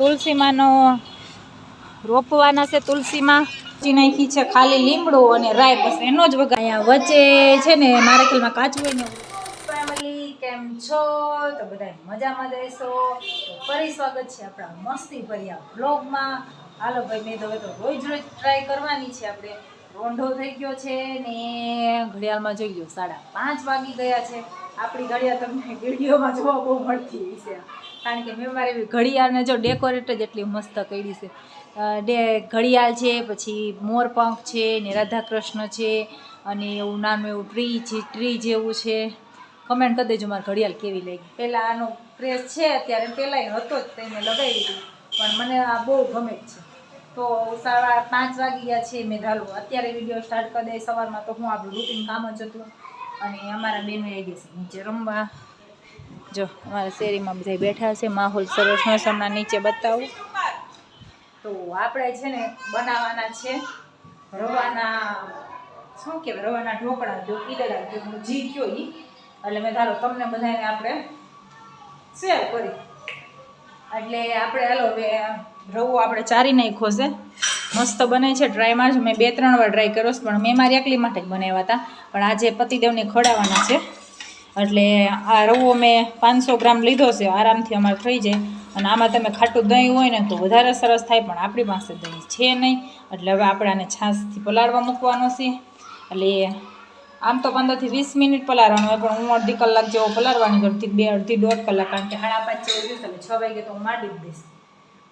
તુલસીમાંનો રોપવાના છે. તુલસીમાં નાખી છે ખાલી લીમડો અને રાય, બસ એનો જ વઘાર. અહીંયા વચ્ચે છે ને મારા ખ્યાલમાં કાચું હોય ને. ફેમિલી કેમ છો? તો બધા મજામાં જઈશો. તો ફરી સ્વાગત છે આપણા મસ્તી ભર્યા બ્લોગમાં. હાલો ભાઈ, મેં તો રોજ ટ્રાય કરવાની છે. આપણે રોંઢો થઈ ગયો છે ને ઘડિયાળમાં જોઈ ગયો 5:30 વાગી ગયા છે. આપણી ઘડિયાળ તમને વિડીયોમાં જોવા બહુ મળતી હશે, કારણ કે મેં મારી ઘડિયાળને જો ડેકોરેટ જ એટલી મસ્ત કરી છે. ઘડિયાળ છે, પછી મોરપંખ છે ને રાધાકૃષ્ણ છે, અને એવું નાનું એવું ટ્રી જેવું છે. કમેન્ટ કરી દેજો મારી ઘડિયાળ કેવી લાગી. પહેલાં આનો ક્રેઝ છે અત્યારે, પહેલાં હતો જ તેને લગાવી દીધું, પણ મને આ બહુ ગમે છે. તો 5:30 વાગી ગયા છે. મેં ધારો અત્યારે વિડીયો સ્ટાર્ટ કરી દે. સવારમાં તો હું આપણું રૂટીન કામ જ હતું, અને અમારા બેનો આવી ગયા છે નીચે રમવા. જો અમારા શેરીમાં બધા બેઠા છે, માહોલ સરસ મોસમના નીચે બતાવું. તો આપણે છે ને બનાવવાના છે રવાના, શું કહેવાય, રવાના ઢોકળા. જો ઈડલા જી કયો ઈ, એટલે મેં ધારો તમને બધાને આપણે શેર કરી. એટલે આપણે હાલો હવે રવો આપણે ચારી નાખ્યો છે, મસ્ત બને છે. ટ્રાય મારજો. મેં 2-3 વાર ટ્રાય કર્યો છે, પણ મેં મારી એકલી માટે જ બનાવ્યા હતા. પણ આજે પતિદેવને ખવડાવવાના છે, એટલે આ રવો મેં 500 ગ્રામ લીધો છે. આરામથી અમારે થઈ જાય. અને આમાં તમે ખાટું દહીં હોય ને તો વધારે સરસ થાય, પણ આપણી પાસે દહીં છે નહીં, એટલે હવે આપણે આને છાશથી પલાળવા મૂકવાનો છે. એટલે આમ તો 15 થી 20 મિનિટ પલાળવાનું હોય, પણ હું અડધી કલાક જેવો પલાળવાની કરતી, 2-2.5 કલાક, કારણ કે 5:30 જેવું થયું, એટલે 6 વાગે તો હું માંડી જ દઈશ.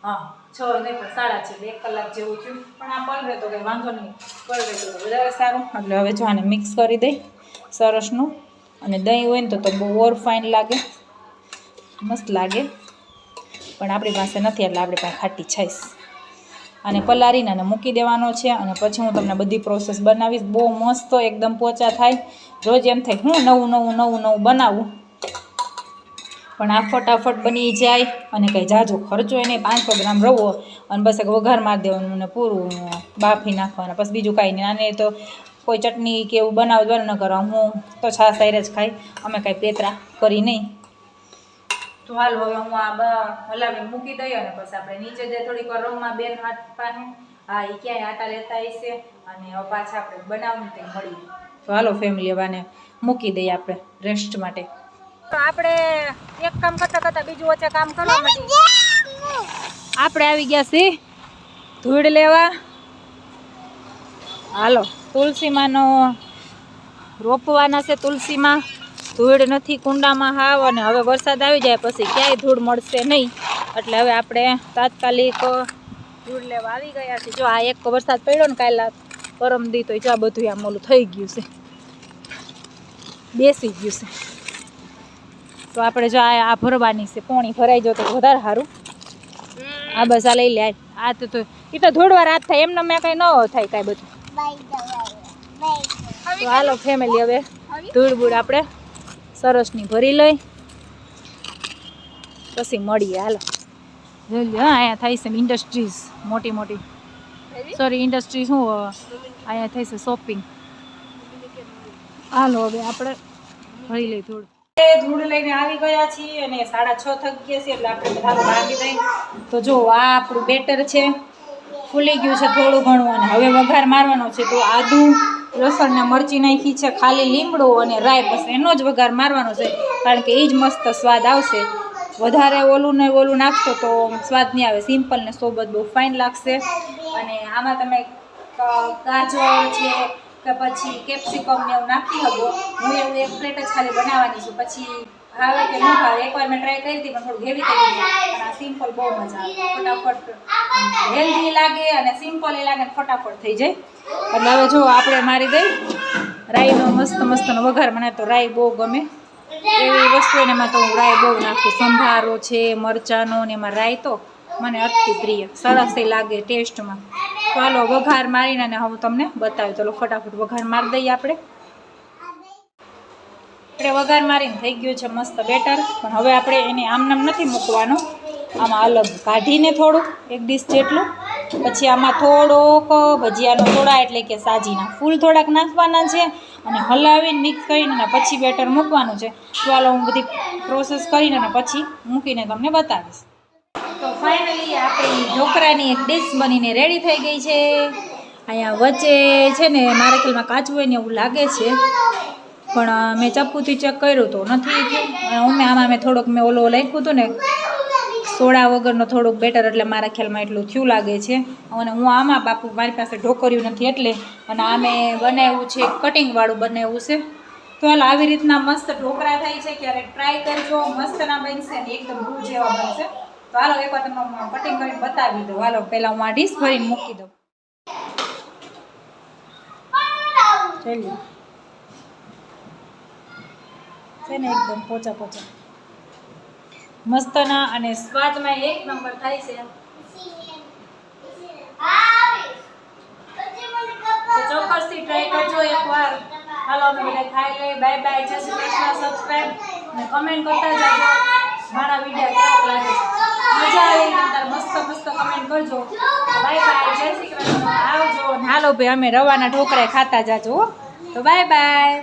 હા, 6 નહીં પણ 7:30 છે, 1 કલાક જેવું થયું. પણ આ પલરે તો કંઈ વાંધો નહીં, પલરે તો વધારે સારું. એટલે હવે જો આને મિક્સ કરી દઈ સરસનું. અને દહીં હોય ને તો બહુ ઓર ફાઇન લાગે, મસ્ત લાગે, પણ આપણી પાસે નથી, એટલે આપણી પાસે ખાટી છાશ. અને પલાળીને અને મૂકી દેવાનો છે. અને પછી હું તમને બધી પ્રોસેસ બનાવીશ. બહુ મસ્ત એકદમ પોચા થાય. રોજ એમ થાય હું નવું બનાવું, પણ આ ફટાફટ બની જાય. અને કંઈ જાજો ખર્ચો નહીં, 500 ગ્રામ રવો અને બસ એક વઘાર મારી દેવાનું અને પૂરું બાફી નાખવાના. બસ બીજું કાંઈ નહીં. આને તો કોઈ ચટણી કે એવું બનાવવાનું ન કરવા, હું તો છાશ સાઈડ જ ખાઈ, અમે કાંઈ પેતરા કરી નહીં. તો હાલ હવે હું આ હલાવી મૂકી દઈએ, અને પછી આપણે નીચે જઈએ થોડીક વાર રમવા. બેન હાથ પાસે હા, એ ક્યાંય આટા લેતા હશે, અને હવે પાછા આપણે બનાવીને કંઈ મળીએ. તો હાલો ફેમિલી, હવે આને મૂકી દઈએ આપણે રેસ્ટ માટે. તો આપણે એક કામ કરતા બીજું વચ્ચે કામ કરવા માંડીએ. આપણે આવી ગયા છીએ ધૂળ લેવા. હાલો, તુલસીમાંનો રોપવાના છે. તુલસીમાં ધૂળ નથી કુંડામાં હાવ, અને હવે વરસાદ આવી જાય પછી ક્યાંય ધૂળ મળશે નહીં, એટલે હવે આપણે તાત્કાલિક ધૂળ લેવા આવી ગયા છે. જો આ એક વરસાદ પડ્યો ને કાલે પરમ દી, તો જો આ બધું આમ ઓલું થઈ ગયું છે, બેસી ગયું છે. તો આપણે જો આ ભરવાની છે, પોણી ભરાઈ જાય તો વધારે સારું. આ બસ આ લઈ લે. આ તો એ તો ધૂળવાર હાથ થાય, એમને મેં કંઈ ન થાય કાંઈ બધું. તો હાલો ફેમિલી, હવે ધૂળ બૂળ આપણે સરસની ભરી લઈ, પછી મળીએ. હાલો જોઈ લો, અહીંયા થાય છે ઇન્ડસ્ટ્રીઝ મોટી, સોરી ઇન્ડસ્ટ્રી શું, અહીંયા થાય છે શોપિંગ. હાલો હવે આપણે ભરી લઈ ધૂળ. ધૂળ લઈને આવી ગયા છીએ, અને 6:30 થઈ ગયા છે, એટલે આપણે બધા ભાગી દઈ. તો જો આ આપણું બેટર છે, ફૂલી ગયું છે થોડું ઘણું, અને હવે વઘાર મારવાનો છે. તો આદુ, લસણ ને મરચી નાખી છે, ખાલી લીમડો અને રાય, બસ એનો જ વઘાર મારવાનો છે, કારણ કે એ જ મસ્ત સ્વાદ આવશે. વધારે ઓલું ને ઓલું નાખશો તો સ્વાદ નહીં આવે. સિમ્પલ ને સોબત બહુ ફાઇન લાગશે. અને આમાં તમે ગાજર છે કે પછી કેપ્સિકમ ને એવું નાખી શકો. હું એવું એક પ્લેટ જ ખાલી બનાવવાની છું, પછી ભાવે કે ન ભાવે. એકવાર મેં ટ્રાય કરી હતી, પણ થોડું હેવી થઈ ગયું. અને આ સિમ્પલ બહુ મજા આવે, ફટાફટ હેલ્ધી લાગે, અને સિમ્પલ એ લાગે, ફટાફટ થઈ જાય. એટલે હવે જો આપણે મારી દઈ રાઈનો મસ્તનો વઘાર. મને તો રાઈ બહુ ગમે, એવી વસ્તુ એને એમાં તો હું રાઈ બહુ નાખું. સંભારો છે મરચાંનો, ને એમાં રાઈ તો મને અતિ પ્રિય, સરસ લાગે ટેસ્ટમાં. તો હાલો વઘાર મારીને અને હું તમને બતાવ્યું. ચલો ફટાફટ વઘાર મારી દઈએ. આપણે વઘાર મારીને થઈ ગયું છે મસ્ત બેટર. પણ હવે આપણે એને આમનામ નથી મૂકવાનો, આમાં અલગ કાઢીને થોડુંક 1 ડીશ જેટલું, પછી આમાં થોડોક ભજીયાનો સોડા એટલે કે સાજીના ફૂલ થોડાક નાખવાના છે, અને હલાવીને મિક્સ કરીને પછી બેટર મૂકવાનું છે. તો હાલો હું બધી પ્રોસેસ કરીને પછી મૂકીને તમને બતાવીશ. તો ફાઇનલી આપણી ઢોકળાની એક ડીશ બનીને રેડી થઈ ગઈ છે. અહીંયા વચ્ચે છે ને મારા ખ્યાલમાં કાચું હોય ને એવું લાગે છે, પણ મેં ચપ્પુથી ચેક કર્યું તો નથી થયું. આમાં મેં થોડોક ઓલો લખ્યું હતું ને સોડા વગરનો થોડુંક બેટર, એટલે મારા ખ્યાલમાં એટલું થયું લાગે છે. અને હું આમાં બાપુ મારી પાસે ઢોકળ્યું નથી એટલે, અને આમે બનાવ્યું છે કટિંગવાળું બનાવ્યું છે. તો હાલ આવી રીતના મસ્ત ઢોકળા થાય છે, ક્યારેક ટ્રાય કરજો, મસ્ત ના બનશે ને એકદમ રૂ જેવા બનશે. તો હાલો એકવાર તમને કટિંગ કરીને બતાવી દઉં. હાલો પહેલાં હું આ ડીશ ભરીને મૂકી દઉં. ચાલો છે ને એકદમ પોચા પોચા મસ્તના, અને સ્વાદમાં એક નંબર થાય છે. તો ચોક્કસથી ટ્રાય કરજો એકવાર. હાલો અમે બધા ખાઈ લઈએ. બાય બાય, જય શ્રી કૃષ્ણ. સબસ્ક્રાઈબ અને કમેન્ટ કરતા જાજો મારા વિડીયો કેવો લાગે છે. મજા આવી ત્યારે મસ્ત મસ્ત કમેન્ટ કરજો. બાય બાય, જય શ્રી કૃષ્ણ, આવજો. હાલો ભાઈ અમે રવાના ઢોકળા ખાતા જાજો. તો બાય બાય.